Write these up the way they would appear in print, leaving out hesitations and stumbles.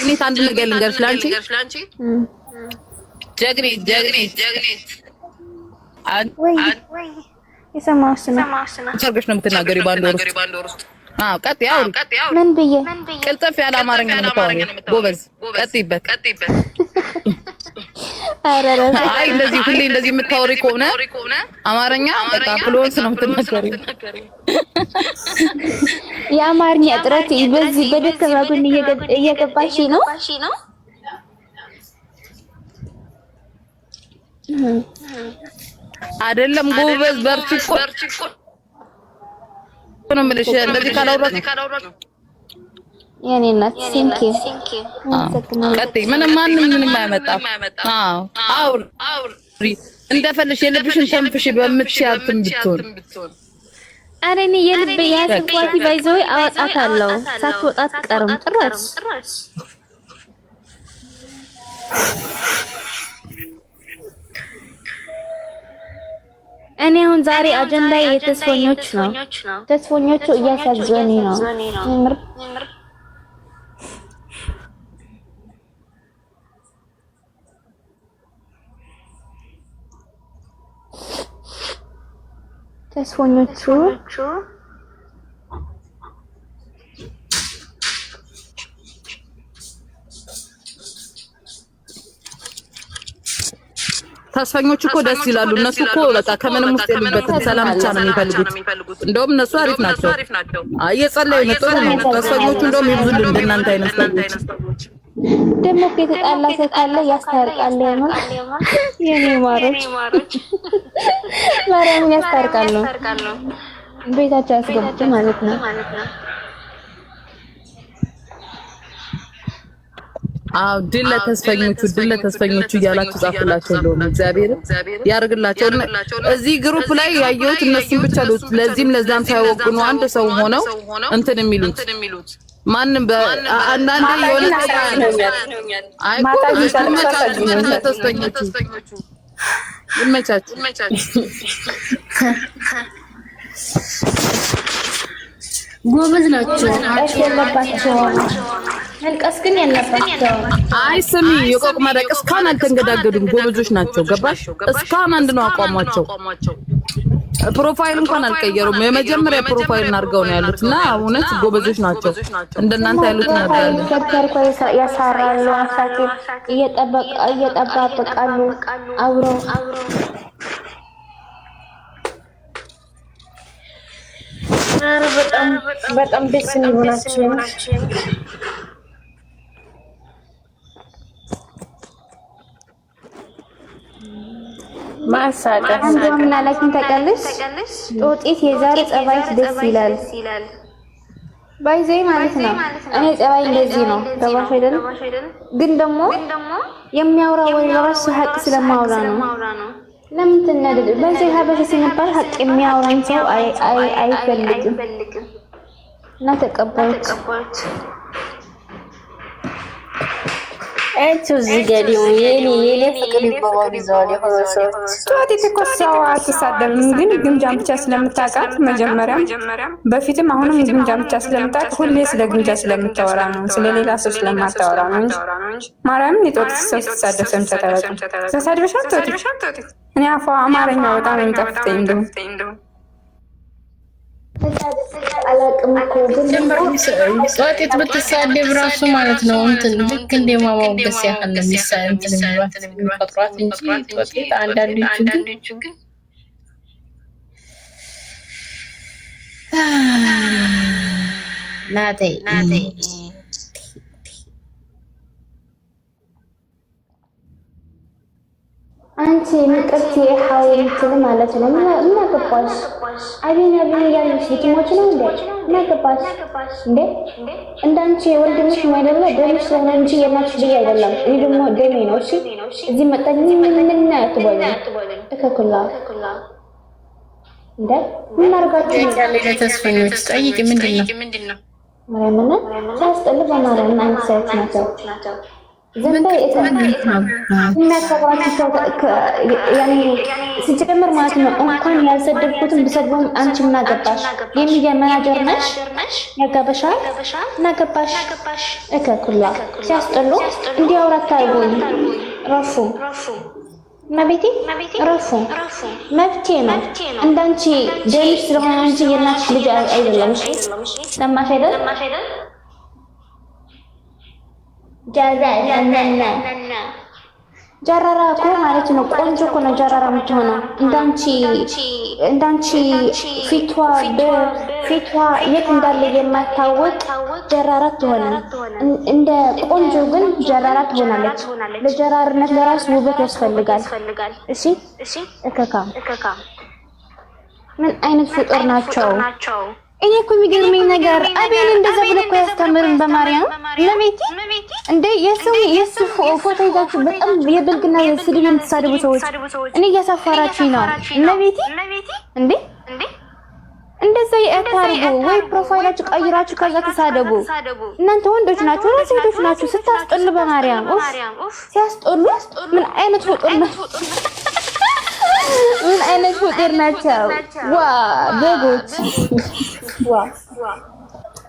ጀግኒት አንድ ነገር ልንገርሽ ላንቺ ጀግኒት ወይ የሰማሁሽ ነው ሰርገሽ ነው የምትናገሪ ባንዶር ውስጥ አዎ ቀጥያው ምን ብዬ ቅልጥፍ ያለ አማርኛ ነው የምታወሪው ጎበዝ ቀጥይበት አይ እንደዚህ ሁሌ እንደዚህ የምታወሪ ከሆነ አማርኛ በቃ ፍሉዌንስ ነው የምትናገሪው የአማርኛ ጥረት በዚህ በደከማ ጎን እየገባሽ ነው አይደለም ጎበዝ በርቺ ነው የምልሽ እንደዚህ ካላወራሽ የኔ እናት ቴንክ ዩ ቀጥይ ምንም አያመጣም አውሪ እንደፈለሽ የልብሽን ተንፍሽ በምትችያትም ብትሆን ኧረ እኔ የልብ ያስኳቲ ባይዘው አወጣታለሁ ሳትወጣት ቀርም ጥራስ እኔ አሁን ዛሬ አጀንዳ የተስፈኞች ነው ተስፈኞቹ እያሳዘኑ ነው ምር ተስፈኞቹ ተስፈኞቹ እኮ ደስ ይላሉ እነሱ እኮ በቃ ከምንም ውስጥ የሉበትም ሰላም ብቻ ነው የሚፈልጉት እንደውም እነሱ አሪፍ ናቸው እየጸለዩ ነው ጥሩ ነው ተስፈኞቹ እንደውም ይብዙልን እንደናንተ አይነት ሰዎች ደሞ ከተጣላ ሰው ካለ ያስታርቃል የኔ ማሮች ማርያም ያስታርቃሉ ቤታቸው ያስገቡት ማለት ነው አው ድል ለተስፈኞቹ እያላችሁ ጻፉላቸው እንደውም እግዚአብሔር ያርግላቸው እዚህ ግሩፕ ላይ ያየሁት እነሱን ብቻ ለዚህም ለዛም ሳይወቁኑ አንድ ሰው ሆነው እንትን የሚሉት ማንም በአንዳንዴ የሆነ ተስፈኞቹ ይመቻችሁ ጎበዝ ናቸው መልቀስ ግን ያለባቸው አይ ስሚ የቆቅ መረቅ እስካሁን አልተንገዳገዱም ጎበዞች ናቸው ገባሽ እስካሁን አንድ ነው አቋማቸው ፕሮፋይል እንኳን አልቀየሩም የመጀመሪያ ፕሮፋይል አድርገው ነው ያሉትና እውነት ጎበዞች ናቸው እንደናንተ ያሉት ነገር ተከርኮ ያሳራሉ አሳቂ እየጠባበቃሉ አብሮ በጣም ደስ የሚሆናችሁ ማሳቀ እንደውም ምናላችን ተቀልሽ ጦጢት የዛሬ ጸባይት ደስ ይላል ባይዘይ ማለት ነው እኔ ጸባይ እንደዚህ ነው ተባሽ አይደል ግን ደግሞ የሚያወራው ወይ ራሱ ሀቅ ስለማውራ ነው ለምን ትነደድ ባይዘይ ሀበሽ ሲነበር ሀቅ የሚያወራን ሰው አይፈልግም እና ተቀባዮች እቺው ዝገሊው የኔ ፍቅር ይባባሉ ይዘዋል የሆነ ሰዎች ጧት ተቆሳው አትሳደብም ግን ግምጃም ብቻ ስለምታውቃት መጀመሪያም በፊትም አሁንም ግምጃም ብቻ ስለምታውቅ ሁሌ ስለ ግምጃ ስለምታወራ ነው ስለሌላ ሰው ስለማታወራ ነው እንጂ ማርያም የጧት ሰው ተሳደብ ሰምተታላችሁ ተሳደብሻት ጧት እኔ አፋ አማርኛ በጣም የሚጣፍጠኝ እንደው አላቅም እኮ ግን ጧት ብትሳደብ ራሱ ማለት ነው እንትን ልክ እንደማማውገስ ያህል ነው እንትን የሚፈጥሯት እንጂ ጧት አንዳንዶቹ ግን ናቴ አንቺ ንቅርት የሐውልት ማለት ነው እና ገባሽ አቤና ያለሽ ልጅሞች ነው እንዴ ገባሽ እንዴ እንዳንቺ ወንድምሽ ማይደለ ደምሽ ነው እንጂ የማትሽ ልጅ አይደለም እኔ ደግሞ ደሜ ነው እሺ እዚህ መጣኝ ምን አትበሉ ተከኩላ እንዴ ምን አርጋችሁ ያለ ተስፈኞች ጠይቂ ምንድነው ማርያምን ታስጠልባ ማርያምን አንሳይት ናቸው ዘንባይ የሚያከብራችሁ ያኔ ሲጀምር ማለት ነው። እንኳን ያልሰደብኩትን ብሰድበውም አንቺ ምን አገባሽ? የሚዲያ መናጀር ነሽ ያጋበሻል እናገባሽ እከኩላ ሲያስጠሉ እንዲያውራት ታርጉኝ ረፉ መቤቴ ረፉ መብቴ ነው። እንዳንቺ ደምሽ ስለሆነ እንጂ የእናትሽ ልጅ አይደለም። ሰማሽ አይደል? ጀራራ እኮ ማለት ነው። ቆንጆ እኮ ነው ጀራራ የምትሆነው። እንዳንቺ ፊቷ የት እንዳለ የማታወቅ ጀራራ ትሆናለች። እንደ ቆንጆ ግን ጀራራ ትሆናለች። ለጀራርነት ለራስ ውበት ያስፈልጋል። እሺ እከካም ምን አይነት ፍጡር ናቸው? እኔ እኮ የሚገርመኝ ነገር አቤል እንደዛ ብሎ እኮ ያስተምርን በማርያም ለቤቲ እንደ የሱ ፎቶ ይዛችሁ በጣም የብልግና ስድብ የምትሳደቡ ሰዎች እኔ እያሳፈራችሁኝ ነው። ለቤቲ እንዴ እንደዛ ያታርጉ ወይ ፕሮፋይላችሁ ቀይራችሁ ከዛ ተሳደቡ። እናንተ ወንዶች ናችሁ ወይ ሴቶች ናችሁ? ስታስጠሉ በማርያም ሲያስጠሉ ምን አይነት ፍጡር ናቸው? ምን አይነት ፍጡር ናቸው? ዋ በጎች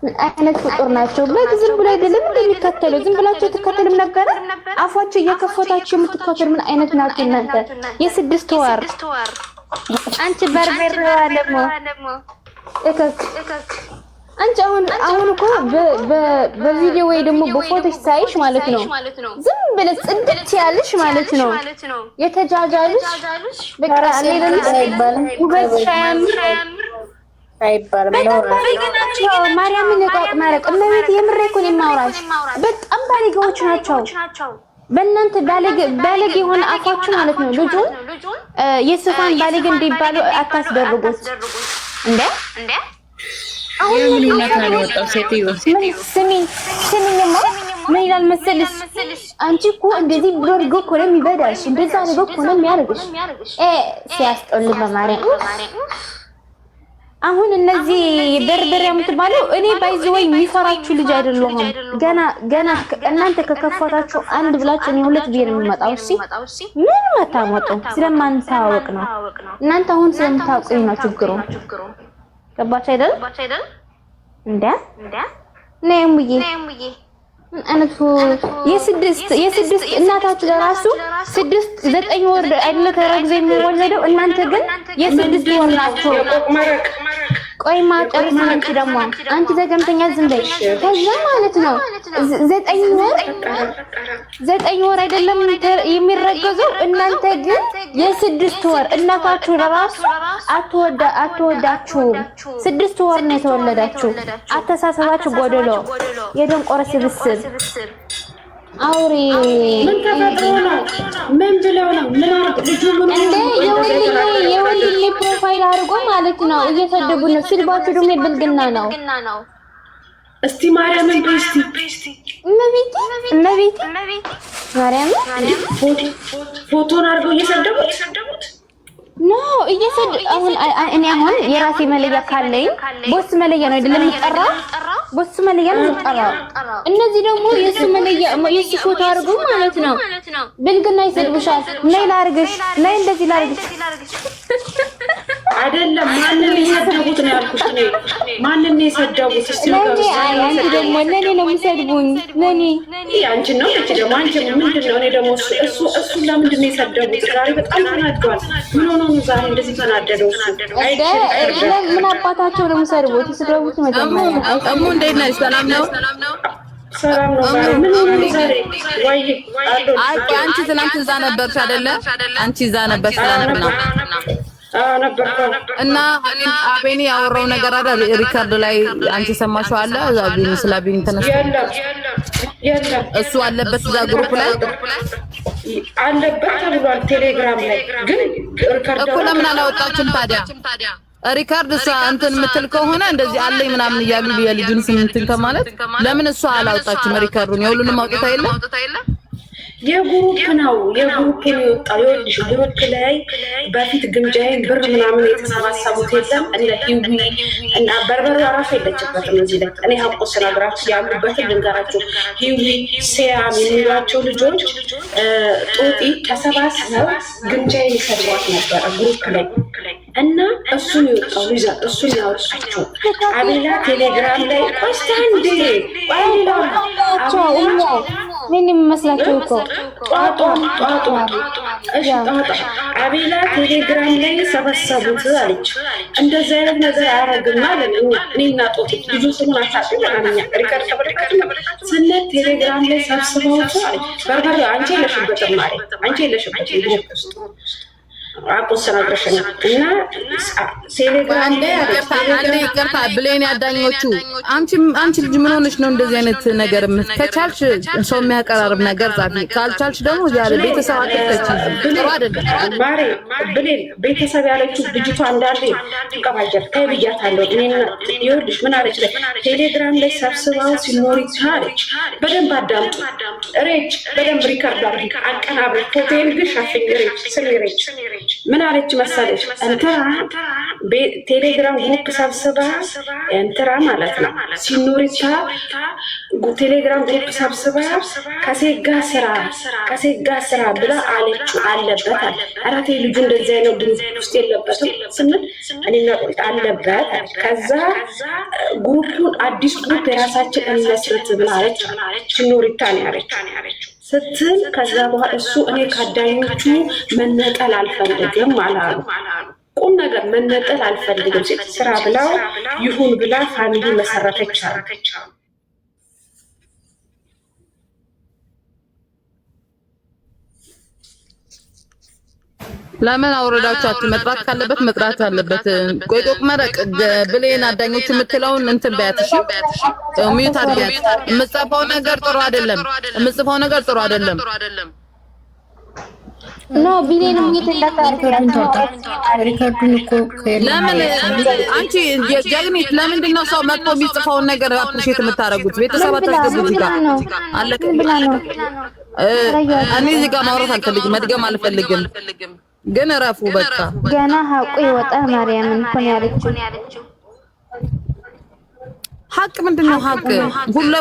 ምን አይነት ፍጡር ናቸው? በግ ዝም ብሎ አይደለም እንደሚከተሉ ዝም ብላችሁ ትከተሉም ነበር። አፏችሁ እየከፈታችሁ የምትከተሉ ምን አይነት ናችሁ እናንተ? የስድስት ወር አንቺ በርበሬዋ ደግሞ እከክ አንቺ አሁን እኮ በቪዲዮ ወይ ደግሞ በፎቶሽ ሳይሽ ማለት ነው ዝም ብለሽ ጽድት ያልሽ ማለት ነው የተጃጃልሽ በቃ አለለሽ ውበት ሻያምር አይባልም ነው ማርያምን ለቃቅ ማረቅ እመቤት የምሬ እኮ ነው የማወራሽ። በጣም ባለጌዎች ናቸው። በእናንተ ባለጌ የሆነ አፋችሁ ማለት ነው ልጁን የሱፋን ባለጌ እንዲባሉ አታስደርጉት እንዴ አሁን ስሚኝማ ምን ይላል መሰልሽ? አንቺ እኮ እንደዚህ ብሎ አድርጎ እኮ ነው የሚበዳሽ፣ እንደዛ አድርጎ እኮ ነው የሚያደርግሽ። ሲያስጠሉ በማርያም አሁን እነዚህ በርበሬ የምትባለው እኔ ባይዘው የሚፈራችሁ ልጅ አይደለሁም። ገና እናንተ ከከፈታችሁ አንድ ብላችሁ እኔ ሁለት ብዬ ነው የሚመጣው። እሺ ምን ማታመጡ ስለማንታወቅ ነው። እናንተ አሁን ስለምታውቁኝ ነው ችግሩ። ገባች አይደል? እንዴ ነይሙዬ አንፉ የስድስት እናታችሁ ለራሱ 6-9 ወር አይደለ ተረግዘ የሚወለደው እናንተ ግን የስድስት ወር ናችሁ። ቆይማ ጨርሰን አንቺ ደግሞ አንቺ ዘገምተኛ ዝም በይ። ከዛ ማለት ነው 9 ወር አይደለም የሚረገዘው እናንተ ግን የስድስት ወር እናታችሁ ለራሱ አትወዳችሁም። 6 ወር ነው የተወለዳችሁ። አተሳሰባችሁ ጎደሎ የደንቆረ ስብስብ አውሪ ምን ተፈጥሮ ነው? ምን ብለው ነው? ምን አርግ ልጁ ምን እንደ የወንድሜ ፕሮፋይል አድርጎ ማለት ነው እየሰደቡ ነው። ስልባችሁ ደግሞ የብልግና ነው። እስቲ ማርያምን በስቲ እመቤቴ ማርያም ፎቶን አድርገው እየሰደቡት ኖ አሁን የራሴ መለያ ካለኝ ቦስ መለያ ነው አይደለም የሚጠራው? ቦስ መለያ ነው የሚጠራው። እነዚህ ደግሞ የሱ መለያ የሱ ፎቶ አድርጎ ማለት ነው ብልግና ይሰድቡሻል። ነይ ላርግሽ፣ ነይ እንደዚህ ላርግሽ አይደለም። ማንን የሰደቡት ነው ያልኩሽ? ማንን የሰደቡት? እስቲ አንቺ ደግሞ ለኔ ነው የሚሰድቡኝ። ለኔ አንቺ ነው እቺ ደግሞ አንቺ ምንድነው? እኔ ደግሞ እሱ ለምንድን ነው የሰደቡት? ዛሬ በጣም ተናዷል። ምን ሆኖ ነው ዛሬ እንደዚህ ተናደደው? ምን አባታቸው ነው የሚሰድቡት? ሲሰድቡት መጀመሪያ እሙ እንዴት ነሽ? ሰላም ነው? ሰላም ነው። ዛሬ ምን ሆኖ ነው ዛሬ? ወይ አንቺ ትናንት እዛ ነበርሽ አይደለ? አንቺ እዛ ነበርሽ ትናንትና እና አቤኒ ያወራው ነገር አለ ሪካርድ ላይ አንቺ ሰማሽው አለ አቤኒ ስለ አቤኒ ተነስቶ የለም እሱ አለበት እዛ ግሩፕ ላይ አለበት ተብሏል። ቴሌግራም ላይ ግን ሪካርድ እኮ ለምን አላወጣችሁም ታዲያ? ሪካርድ እሷ እንትን የምትል ከሆነ እንደዚህ አለኝ ምናምን እያሉ የልጁን ስም እንትን ከማለት ለምን እሷ አላወጣችም ሪካርዱን? የሁሉንም አውጥታ የለ የግሩፕ ነው የወጣው። ይኸውልሽ ግሩፕ ላይ በፊት ግምጃዬን ብር ምናምን የተሰባሰቡት የለም እንደ ሂዊ እና በርበሬ ራሱ የለችበትም እዚህ ላይ። እኔ ሀቆ ስነግራችሁ ያሉበትን ልንገራችሁ። ሂዊ ሲያም የሚሏቸው ልጆች ጦጢ ተሰባስበው ግምጃዬን ይሰድቧት ነበረ ግሩፕ ላይ እና እሱን ይወጣው ልጅ እሱን ያወጣቸው አቤላ ቴሌግራም ላይ ቆስታንዴ ምን ይመስላችሁ እኮ አቤላ ቴሌግራም ላይ ሰበሰቡት አለች። እንደዛ አይነት ነገር አያረግም አለን እኔና ጦት ልጁ ስሙን አታውቅም አለኛ ሪከርድ ተበረከት ስለ ቴሌግራም ላይ ሰብስበውት አለች። በርበሬ አንቺ የለሽበትም ማለት አንቺ የለሽበትም ግሩፕ ውስጥ አቆሰና ድረሽና እና ቴሌግራም ላይ ይቅርታ ብሌን ያዳኞቹ አንቺ ልጅ ምን ሆነሽ ነው እንደዚህ አይነት ነገር ከቻልሽ ሰው የሚያቀራርብ ነገር ጻፊ ካልቻልሽ ደግሞ ያለ ቤተሰብ አትከቺ ጥሩ አይደለም ማሬ ብሌን ቤተሰብ ያለችው ልጅቷ እንዳለ ተቀባጀር ከብያታለሁ እኔና ይወድሽ ምን አለች ቴሌግራም ላይ ሰብስባው ሲኖሪታ አለች በደንብ አዳምጡ ሬች በደንብ ሪከርድ አድርጊ አቀናብሪ ፎቶዬን ግን ሸፍኝ ሬች ምን አለች መሰለሽ እንትና ቴሌግራም ግሩፕ ሰብስባ እንትና ማለት ነው ሲኖሪታ ቴሌግራም ግሩፕ ሰብስባ ከሴጋ ስራ ብላ አለችው አለበት አራቴ ልጁ እንደዚህ አይነት ግሩፕ ውስጥ የለበትም ስንል እኔና ቆይታ አለበት ከዛ ግሩፑን አዲስ ግሩፕ የራሳችን እንመስረት ብላ አለች ሲኖሪታ ነው ያለችው ስትል ከዛ በኋላ እሱ እኔ ካዳኞቹ መነጠል አልፈልግም አላሉ። ቁም ነገር መነጠል አልፈልግም ስራ ብላው ይሁን ብላ ፋሚሊ መሰረተች አሉ። ለምን አውረዳችሁ አትመጥራት ካለበት መጥራት አለበት። ቆይቶክ መረቅ ብሌን አዳኞቹ የምትለውን እንትን በያትሽ ሚዩት አድርጊያት። የምጽፈው ነገር ጥሩ አይደለም። ኖ ብሌን ሚዩት ሪከርዱን እኮ ለምን አንቺ ጀግኒት ለምንድን ነው ሰው መጥቶ የሚጽፈውን ነገር አፕሪሼት የምታረጉት? ቤተሰብ አታስገቡት ጋር አለከ እኔ እዚህ ጋር ማውራት አልፈልግም፣ መድገም አልፈልግም። ግን እረፉ በቃ ገና ሀቁ ይወጣል። ማርያምን እኮ ነው ያለችው። ሀቅ ምንድነው? ሀቅ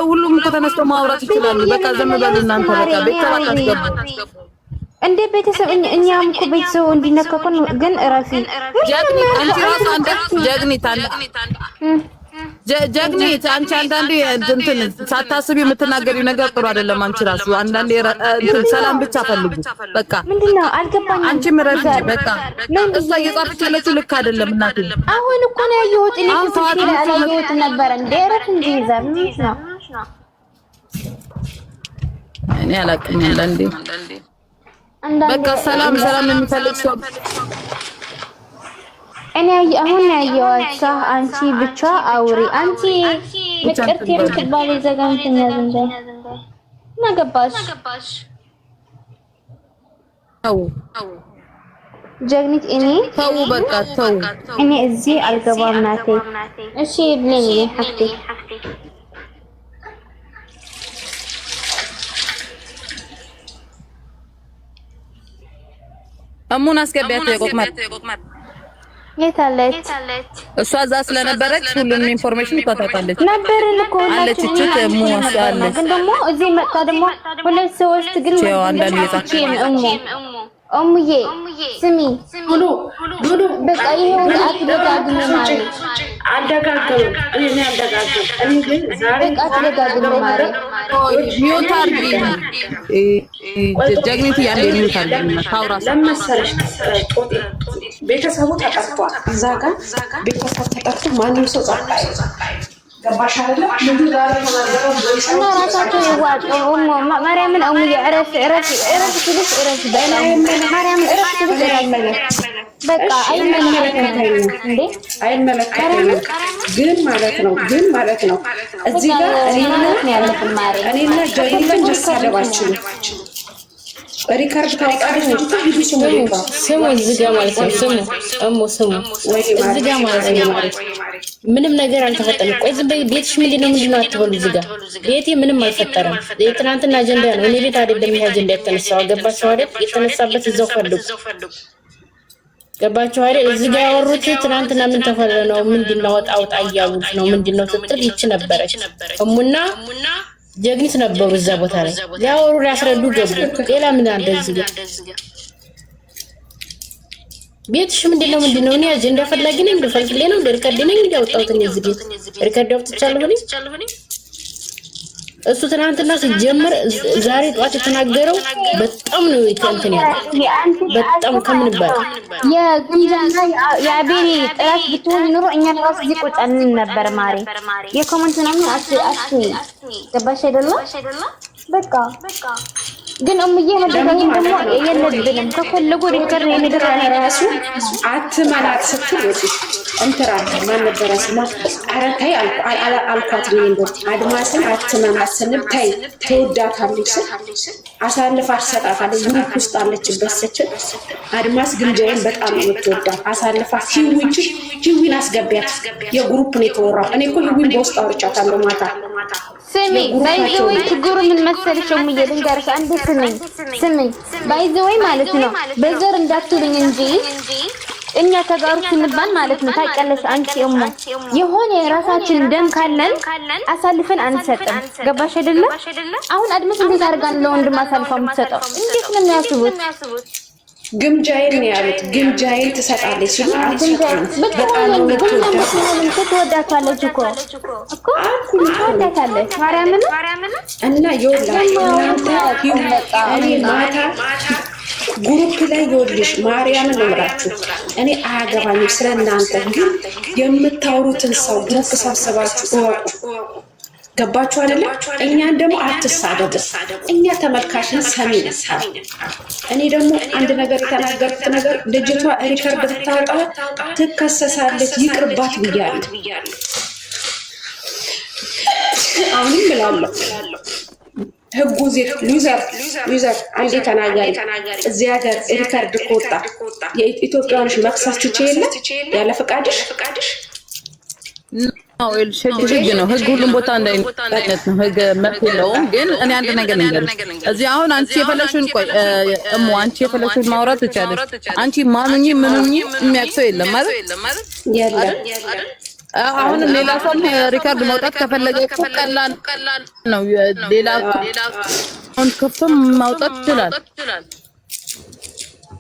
ሁሉም እኮ ተነስቶ ማውራት ይችላሉ። በቃ ዝም በሉ እናንተ በቃ ቤተሰብ አታስገቡ እንዴ ቤተሰብ እኛም እኮ ቤተሰብ እንዲነካኩን ግን እረፊ ጀግኒት አንቺ ራስ አንተ ጀግኒት አንቺ አንዳንዴ እንትን ሳታስቢ የምትናገሪው ነገር ጥሩ አይደለም። አንቺ ራሱ አንዳንዴ ሰላም ብቻ ፈልጉ በቃ ምንድነው አልገባኝም። አንቺ ምረጥ በቃ እሷ እየጻፈች ያለችው ልክ አይደለም እናቴ። አሁን እኮ ነው ያየሁት እኔ ያየሁት ነበር እንዴ እረፍ እንጂ ይዛል ነው እኔ አላውቅም አንዳንዴ በቃ ሰላም የሚፈልግ ሰው እኔ አሁን ያየዋት አንቺ ብቻ አውሪ አንቺ ምቅርት የምትባል የዘጋንተኛ ዘንደ ናገባሽ ተው ጀግኒት እኔ ተው በቃ ተው እኔ እዚህ አልገባም ናቴ እሺ ብለኝ ሀፍቴ አሙን አስገቢያት የቆቅማት የታለች እሷ እዛ ስለነበረች ሁሉንም ኢንፎርሜሽን ታጣጣለች ነበርን እኮ አለች እቺ ሙስ አለች ግን ደግሞ እዚህ መጣ ደግሞ ሁለት ሰዎች ግን አንዳንድ የጻፈች እሙዬ ስሚ ሁሉ በቃ ይሄው አትደጋግም ማለት አልደጋግም እኔ አልደጋግም እኔ ግን ዛሬ አትደጋግም ማለት ሚዩት አርጊ ጀግኒት ያለ ሚዩት አርጊ ታውራ ለመሰለሽ ጦጤ ቤተሰቡ ተጠርቷል። እዛ ጋር ቤተሰብ ተጠርቶ ማንም ሰው ጻፋ ገባሽ አይደል? ልጁ ዛሬ ተናገረው እና ራሳቸው ይዋጡ ማርያምን እሙዬ እረፍ ትልሽ ማርያምን እረፍ ትልሽ በቃ አይመለከተኝም እንዴ አይመለከተኝም ግን ማለት ነው እዚህ ጋር እኔና ጀግኒት መሳደባችን ሪካርድ ታውቃለህ እንጂ ታዲያ ስሙ እዚህ ጋር ማለት ነው። ስሙ እሙ ስሙ እዚህ ጋር ማለት ነው። ምንም ነገር አልተፈጠረም። ቆይ ዝም በይ። ቤትሽ ምንድነው አትበሉ። እዚህ ጋር ቤቴ ምንም አልፈጠረም። የትናንትና አጀንዳ ነው። እኔ ቤት አይደለም ይሄ አጀንዳ የተነሳው። ገባችሁ አይደል? የተነሳበት እዛው ፈልጉ። ገባችሁ አይደል? እዚህ ጋር ያወሩት ትናንትና ምን ተፈጠረ ነው? ምንድነው ወጣ እያሉት ነው? ምንድነው ስትል ይች ነበረች እሙና ጀግኒት ነበሩ እዛ ቦታ ላይ ያወሩ ያስረዱ ገቡ። ሌላ ምን አለ እዚህ ጋር? ቤትሽ ምንድነው? እኔ አጀንዳ ፈላጊ ነኝ እንደፈልግሌ ነው ሪከርድ ነኝ እንዲያወጣሁት እዚህ ቤት ሪከርድ አውጥቻለሁ እኔ። እሱ ትናንትና ሲጀምር ዛሬ ጧት የተናገረው በጣም ነው እንትን ያለው በጣም ከምን ይባል የግምጃና የአቤኔ ጥራት ብትሆን ኑሮ እኛ ራስ እዚህ ቁጭ አንል ነበር። ማሪ የኮመንት ነው ገባሽ አይደለም? በቃ ግን እምዬ መደረግ ደግሞ የለብንም። ከፈለጉ ሪከርድ የሚደረግ ራሱ አትመናት ስትል እንትና ማን ነበረ ስማ አረታይ አልኳት ነው እንዴ አድማስን አትመናት ስንል ታይ ተወዳታለች አሳልፋ አሰጣታለች። ግሩፕ ውስጥ አለችበት ስትል አድማስ ግምጃዬን በጣም ነው የምትወዳት አሳልፋ ሂዊን አስገቢያት የግሩፕ ነው የተወራው። እኔ እኮ ሂዊን በውስጥ አውርቻታለሁ ማታ። ስሚ ባይዘወይ ችግሩ ምን መሰለሽ እምዬ ልንገርሽ አንዴ ስሚ ባይዘወይ ማለት ነው በዘር እንዳትሉኝ እንጂ እኛ ተጋሩ ስንባል ማለት ነው ታውቂያለሽ አንቺ እሙ የሆነ የራሳችን ደም ካለን አሳልፈን አንሰጥም። ገባሽ አይደለ? አሁን አድመስ እንዴት አድርጋን ለወንድም አሳልፋ የምትሰጠው እንዴት ነው የሚያስቡት? ግምጃዬን ነው ያሉት። ግምጃዬን ትሰጣለች ሲሉ በጣም ነው ትወዳታለች እኮ ትወዳታለች ማርያምን እና ይኸውላችሁ እኔ ማታ ግሩፕ ላይ ይኸውልሽ ማርያምን ነው የምላችሁ እኔ አያገባኝም ስለእናንተ፣ ግን የምታወሩትን ሰው ግሩፕ ሰብስባችሁ እወቁ። ገባችሁ አይደለ? እኛን ደግሞ አትሳደቡ። እኛ ተመልካችን ሰሚ ነን። እኔ ደግሞ አንድ ነገር የተናገርኩት ነገር ልጅቷ ሪከርድ ብታወጣ ትከሰሳለች፣ ይቅርባት ብያለሁ። አሁንም ብላለሁ ህጉ ዩዘር አንዴ ተናጋሪ እዚህ ሀገር ሪከርድ ከወጣ የኢትዮጵያኖች መክሰስ ትችይለ ያለ ፈቃድሽ ነው ህግ ነው። ህግ ሁሉም ቦታ እንዳይነት ነው። ህግ መብት የለውም። ግን እኔ አንድ ነገር ልንገርሽ እዚህ አሁን አንቺ የፈለግሽውን ቆይ እሙ አንቺ የፈለግሽውን ማውራት ትችያለሽ። አንቺ ማኑኝ ምኑኝ የሚያቅሰው የለም ማለት የለም። አሁን ሌላ ሰው ሪካርድ መውጣት ከፈለገ እኮ ቀላል ነው። ሌላ አሁን ከፍቶ ማውጣት ይችላል።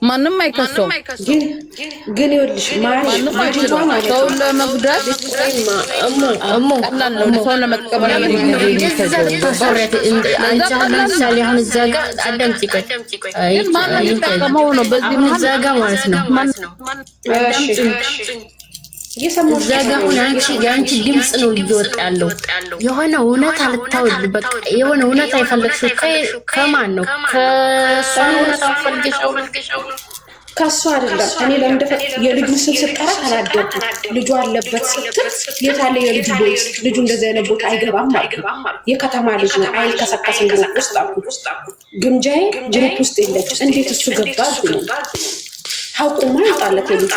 ማንም አይከሰውም። ግን ይኸውልሽ ሰው ለመጉዳት ቀላል ነው። ሰው ለመቀበል ነው። በዚህ ዛጋ ማለት ነው። የአንቺ ድምፅ ነው እየወጣ ያለው። የሆነ እውነት አልታወድ በቃ የሆነ እውነት አይፈልግሽው። ከማን ነው? ከእሷ እውነት አልፈልግሽው ከሷ አይደለም። እኔ ለምን የልጁ ስም ስጠራ ተናደድኩ። ልጁ አለበት ስትል የታለ የልጁ ቦይስ? ልጁ እንደዚህ አይነት ቦታ አይገባም ማለት የከተማ ልጅ ነው። አይልከሰከስም ግሩፕ ውስጥ አልኩ። ግምጃዬ ግሩፕ ውስጥ የለች። እንዴት እሱ ገባ? ሀውቁማ ይጣለት የልጁ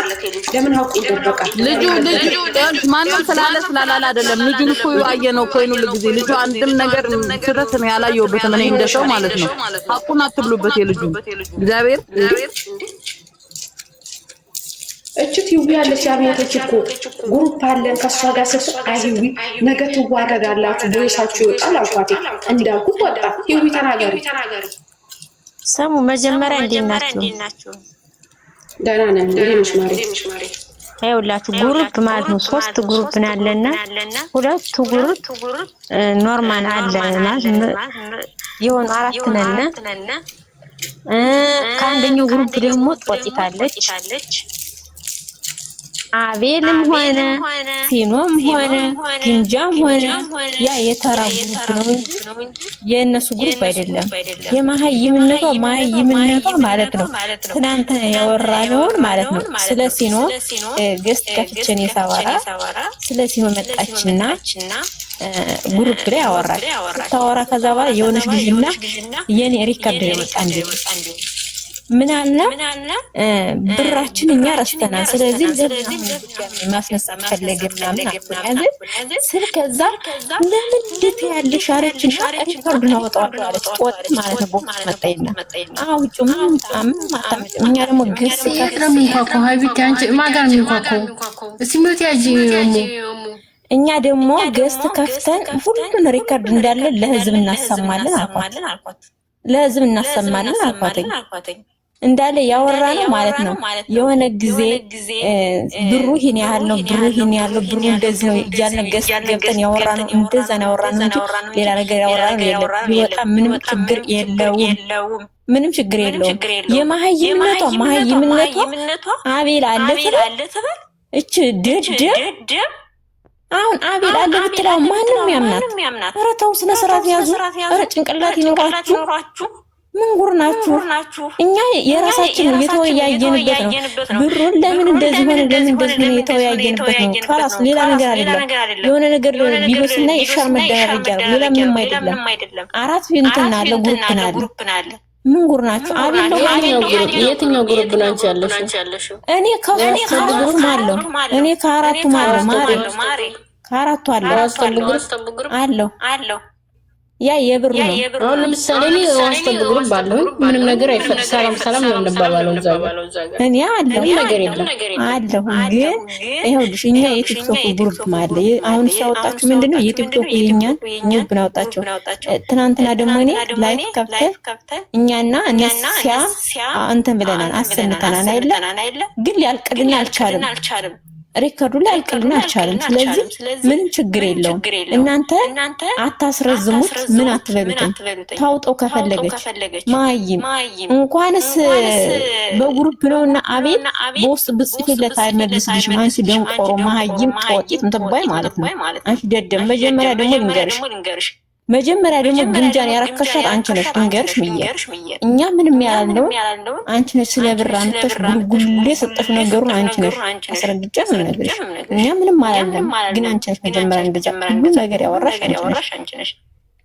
ለምን ሀውቁ ይደበቃል? ልጁ ማንም ስላላላ አይደለም። ልጁን እኮ አየነው እኮ ይኑ ለጊዜ ልጁ አንድም ነገር ስረት ነው ያላየውበት እኔ እንደሰው ማለት ነው። ሀቁን አትብሉበት የልጁ እግዚአብሔር እችት ይዊ ያለች ያቤቶች እኮ ግሩፕ አለን ከሷ ጋር ሰስ አይዊ ነገ ትዋረዳላችሁ ቦይሳችሁ ይወጣል አልኳት። እንዳልኩት ወጣ። ይዊ ተናገሪ ሰሙ መጀመሪያ እንዴት ናችሁ? ደህና ነን። እንዴት ማሪ? ይኸውላችሁ ግሩፕ ማለት ነው 3 ግሩፕ ነው ያለና 2 ግሩፕ ኖርማል አለ ማለት የሆነ 4 ነን። ከአንደኛው ግሩፕ ደግሞ ጦጢታለች። አቤልም ሆነ ሲኖም ሆነ ግምጃም ሆነ ያ የተራ ግሩፕ ነው የእነሱ ግሩፕ አይደለም። የማህይምነቷ ማለት ነው። ትናንት ያወራነውን ማለት ነው። ስለ ሲኖ ገስት ከፍቼን የሳወራ ስለ ሲኖ መጣችና ግሩፕ ላይ አወራች። ታወራ ከዛ በኋላ የሆነች ልጅና የኔ ሪከርድ የመጣ እንዴ ምን አለ ብራችን እኛ ረስተናል። ስለዚህ ለምን ማስነሳት ፈለገ ምናምን አልኩኝ። ስልክ ከዛ ለምን ልት ያለሽ አለችና ሪኮርድ ነው ወጣው አለች። ጦት ማለት ነው ቦክስ መጣይና አውጭ ምን ማታመጭ እኛ ደግሞ ግስ ከፍለም እንኳን ሀቢት አንቺ ማጋር እንኳን ሲሞት ያጂ እኛ ደግሞ ገስት ከፍተን ሁሉን ሪከርድ እንዳለ ለህዝብ እናሰማለን አልኳት። ለህዝብ እናሰማለን አልኳት። እንዳለ ያወራ ነው ማለት ነው። የሆነ ጊዜ ብሩ ይሄን ያህል ነው፣ ብሩ ይሄን ያህል ነው፣ ብሩ እንደዚህ ነው እያልን ገስት ገብተን ያወራ ነው። እንደዛ ነው ያወራ ነው እንጂ ሌላ ነገር ያወራ ነው የለም። ቢወጣ ምንም ችግር የለውም። ምንም ችግር የለውም። የማህይምነቷ አቤል አለ ትበል እቺ ድድ አሁን አቤል አለ ብትለው ማንንም ያምናት። ኧረ ተው ስነ ስርዓት ያዙ። ኧረ ጭንቅላት ይኖራችሁ። ምን ጉር ናችሁ? እኛ የራሳችን የተወያየንበት ነው። ብሩን ለምን እንደዚህ ሆነ ለምን እንደዚህ ሆነ የተወያየንበት ነው። ካላስ ሌላ ነገር አይደለም። የሆነ ነገር ቢበስና ይሻር መደረግ ያለው ሌላ ምንም አይደለም። አራት እንትን አለ ግሩፕ አለ። ምን ጉር ናችሁ? አቤል ነው የትኛው ግሩፕ ነው አንቺ ያለሽው? እኔ ከአራቱ አለው ማሪ ከአራቱ አለው ያ የብሩ ነው። አሁን ለምሳሌ እኔ ዋስተን ግሩፕ ባለው ምንም ነገር አይፈር ሰላም ነው እንደባባለው እዛው እኔ አለው ነገር የለም አለው። ግን ይኸውልሽ እኛ የቲክቶክ ግሩፕ ማለት አሁን ሲያወጣችሁ ምንድነው የቲክቶክ የኛን ግሩፕ አወጣቸው። ትናንትና ደግሞ እኔ ላይፍ ከፍተን እኛና እነሲያ አንተን ብለናል አሰምተናል አይደል? ግን ሊያልቅልን አልቻለም። ሪከርዱ ላይ አልቀልና አልቻለም። ስለዚህ ምንም ችግር የለውም። እናንተ አታስረዝሙት። ምን አትበሉትም። ታውጣው ከፈለገች ማይም እንኳንስ በግሩፕ ነውና አቤል በውስጥ ብጽፊለት አይመልስልሽም። አንቺ ደንቆሮ ማይም ጦቂት እንተባይ ማለት ነው። አንቺ ደደም መጀመሪያ ደግሞ ልንገርሽ ግንጃን ያረከሻት አንቺ ነሽ። ድንገርሽ ምየ እኛ ምንም ያላልነው አንቺ ነሽ። ስለ ብር አንተሽ ጉልጉሌ ሰጠሽ ነገሩን አንቺ ነሽ። አስረግጬ ምን ነገርሽ እኛ ምንም አላልንም። ግን አንቺ ነሽ መጀመሪያ እንደዛ ሁሉ ነገር ያወራሽ አንቺ ነሽ።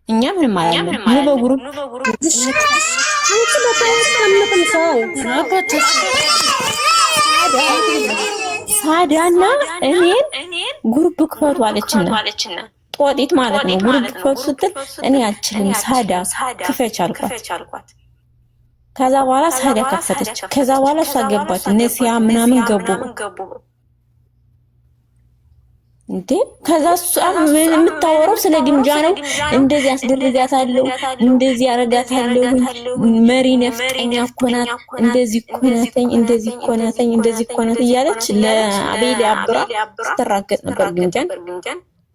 እኛ ምንም አላልንም። ኑ በግሩፕ ሳዳና እኔን ግሩፕ ክፈቱ አለችና ጦጢት ማለት ነው። ግሩፕ ክፈቱ ስትል እኔ አልችልም ሳዳ ክፈች አልኳት። ከዛ በኋላ ሳዳ ከፈተች። ከዛ በኋላ እሷ ገባች። ነሲያ ምናምን ገቡ እንዴ። ከዛ እሷ ምን የምታወራው ስለ ግምጃ ነው። እንደዚህ አስደርጋታለሁ፣ እንደዚህ አረጋታለሁ፣ መሪ ነፍጠኛ እኮ ናት፣ እንደዚህ እኮ ናት እያለች ለአቤል አብራ ስትራገጥ ነበር ግምጃን።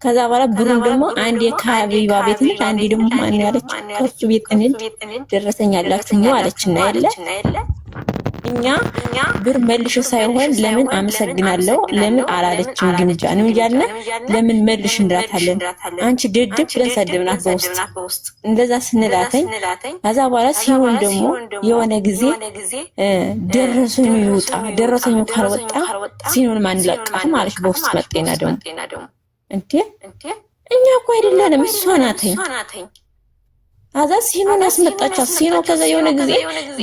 ከዛ በኋላ ብሩን ደግሞ አንዴ ከሀቢባ ቤት ነች፣ አንዴ ደግሞ ማን ያለች ከሱ ቤት እንል ደረሰኛላችሁ ነው አለችና የለ እኛ ብር መልሽ ሳይሆን ለምን አመሰግናለሁ ለምን አላለችም ግምጃ ነው ያለ ለምን መልሽ እንራታለን አንቺ ደደብ ብለን ሰደብናት በውስጥ እንደዛ ስንላተኝ። ከዛ በኋላ ሲሆን ደግሞ የሆነ ጊዜ ደረሰኙ ይውጣ ደረሰኙ ካልወጣ ሲሆን ማን ለቃት ማለት በውስጥ መጤና ደግሞ እንዴ እኛ እኮ አይደለንም እሷ ናተኝ። አዛ ሲኖን አስመጣቻት። ሲኖ ከዛ የሆነ ጊዜ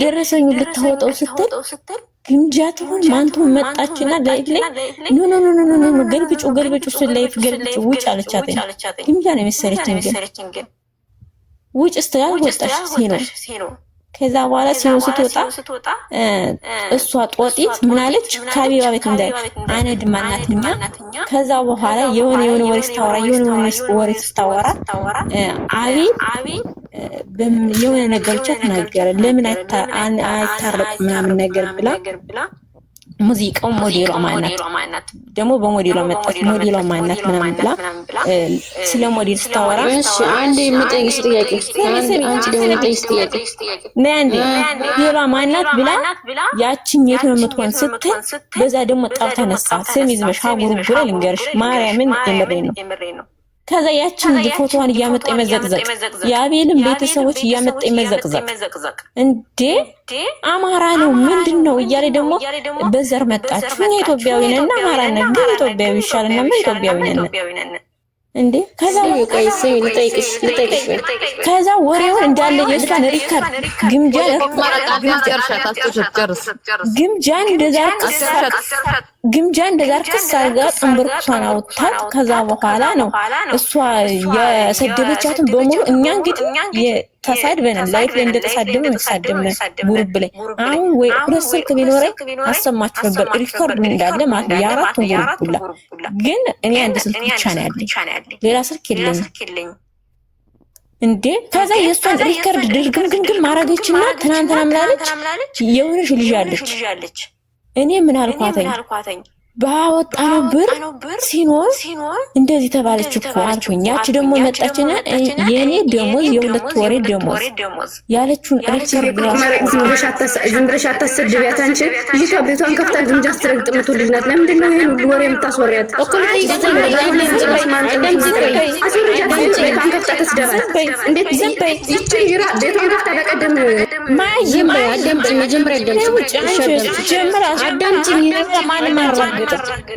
ደረሰኙ ልታወጣው ስትል ግምጃት ሆን ማንቱ መጣችና ላይፍ ላይ ኖ ገልብጩ ላይፍ ገልብጩ ውጭ አለቻት። ግምጃ ነው መሰለችኝ ግን ውጭ ስትላል ወጣሽ ሲኖ። ከዛ በኋላ ሲኖ ስትወጣ እሷ ጦጢት ምናለች ከሀቢባ ቤት እንዳይ አነድ ማናትኛ። ከዛ በኋላ የሆነ ወሬ ስታወራ አቤል የሆነ ነገር ብቻ ተናገረ። ለምን አይታረቁም ምናምን ነገር ብላ ሙዚቃው ሞዴሏ ማናት ደግሞ በሞዴሏ መጣች። ሞዴሏ ማናት ምናምን ብላ ስለ ሞዴል ስታወራ እሺ አንዴ የምጠይቅሽ ጥያቄ አንቺ ደግሞ የምጠይቅሽ ጥያቄ ሞዴሏ ማናት ብላ ያቺን የት ነው የምትሆን ስትል በዛ ደግሞ ጠብ ተነሳ። ስም ይዝመሽ ሀጉሩ ብሎ ልንገርሽ ማርያምን የምሬ ነው። ከዛ ያቺን ፎቶዋን እያመጣ ይመዘቅዘቅ የአቤልን ቤተሰቦች እያመጣ ይመዘቅዘቅ እንዴ አማራ ነው ምንድነው እያለ ደግሞ በዘር መጣችሁ። እኛ ኢትዮጵያዊ ነን እና አማራ ነን ግን ኢትዮጵያዊ ይሻልና ምን ኢትዮጵያዊ ነን እንዴ ከዛ ወሬውን እንዳለ የእሷን ሪከርድ ግምጃን እንደዛ ርክስ አድርጋ ጥንብርኩሷን አውጥታት ከዛ በኋላ ነው እሷ የሰደበቻትን በሙሉ እኛ እንግዲህ ተሳድበናል። ላይፍ ላይ እንደተሳደብን ተሳደብን ጉሩብ ላይ አሁን ወይ ሁለት ስልክ ቢኖረኝ አሰማችሁ ነበር ሪከርድ እንዳለ ማለት ነው የአራቱን ጉሩብ ሁላ። ግን እኔ አንድ ስልክ ብቻ ነው ያለኝ ሌላ ስልክ የለኝም። እንዴ ከዛ የእሷን ሪከርድ ድርግምግም ማረገችና ትናንትና ምላለች የሆነች ልጅ አለች እኔ ምን አልኳተኝ ባወጣነው ብር ሲኖር እንደዚህ ተባለች እኮ አልኩኝ። ያቺ ደግሞ መጣችና የኔ ደሞዝ የሁለት ወሬ ደሞዝ ያለችውን ሪከርድ ዝም ብለሽ አታሰድቢያት አንቺ። ልጅቷ ቤቷን ከፍታ ግምጃ ስትረግጥ የምትወልድ ናት። ለምንድን ነው ይሄን ሁሉ ወሬ የምታስወሪያት? ቤቷን ከፍታ ተስደባል። እንዴት ይቺ ጅራ ቤቷን ከፍታ በቀደም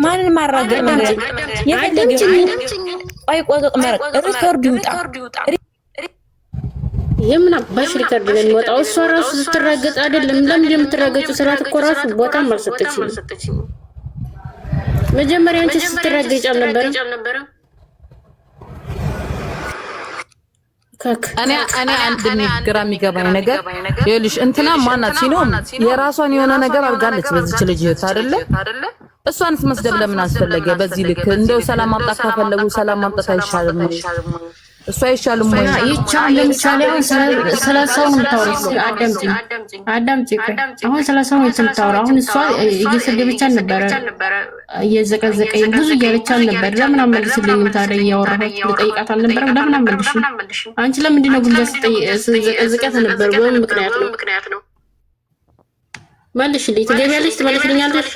ማንን ማራገጥ ነገር የፈለገ ቆይ መረቅ ሪከርድ ይውጣ። የምን አባሽ ሪከርድ ነው የሚወጣው? እሷ ራሱ ስትራገጥ አይደለም። ለምን የምትራገጩ ስራት እኮ ራሱ ቦታም አልሰጠችም። መጀመሪያ አንቺ ስትራገጭ አልነበረም? እኔ አንድ ግራ የሚገባኝ ነገር ይኸውልሽ እንትና ማናት ሲኖም የራሷን የሆነ ነገር አድርጋለች በዚች ልጅ አይደለ? እሷንስ መስደብ ለምን አስፈለገ? በዚህ ልክ እንደው ሰላም ማምጣት ከፈለጉ ሰላም ማምጣት አይሻልም? እሷ አይሻልም ወይ? ይቻል ለምሳሌ አሁን ስለ ሰው ነው የምታወራው። አዳምጪ አሁን ስለ ሰው ነው የምታወራው። አሁን እሷ እየሰደበቻት ነበረ እየዘቀዘቀኝ ብዙ እያለቻት ነበር። ለምን አመልስልኝም ታዲያ? እያወራሁት ልጠይቃት አልነበረም? ለምን አመልሽም? አንቺ ለምንድን ነው ጉንጃ ስትዘቀዝቃት ነበር? በምን ምክንያት ነው? መልሽልኝ። ትገቢያለሽ? ትመልሽልኛለሽ?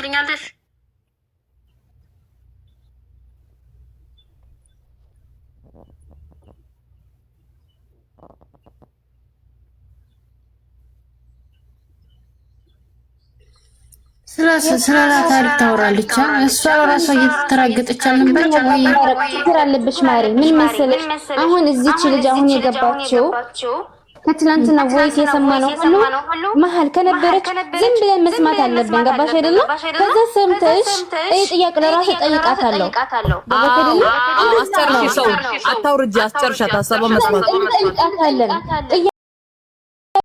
ስለላ ታሪክ ታወራለች። እሷ ራሷ እየተራገጠች ነበር ወይ? ችግር አለብሽ ማሪ። ምን መሰለሽ አሁን እዚች ልጅ አሁን የገባችው ከትላንትና ቮይስ የሰማነው ሁሉ መሀል ከነበረች ዝም ብለን መስማት አለብን። ገባሽ አይደለም? ከዛ ሰምተሽ ጥያቄ ለራሱ ጠይቃታለሁ። ገባሽ አይደለም? አስጨርሽ ሰው አታውርጂ፣ አስጨርሻት ሀሳቧን መስማት ጠይቃታለን።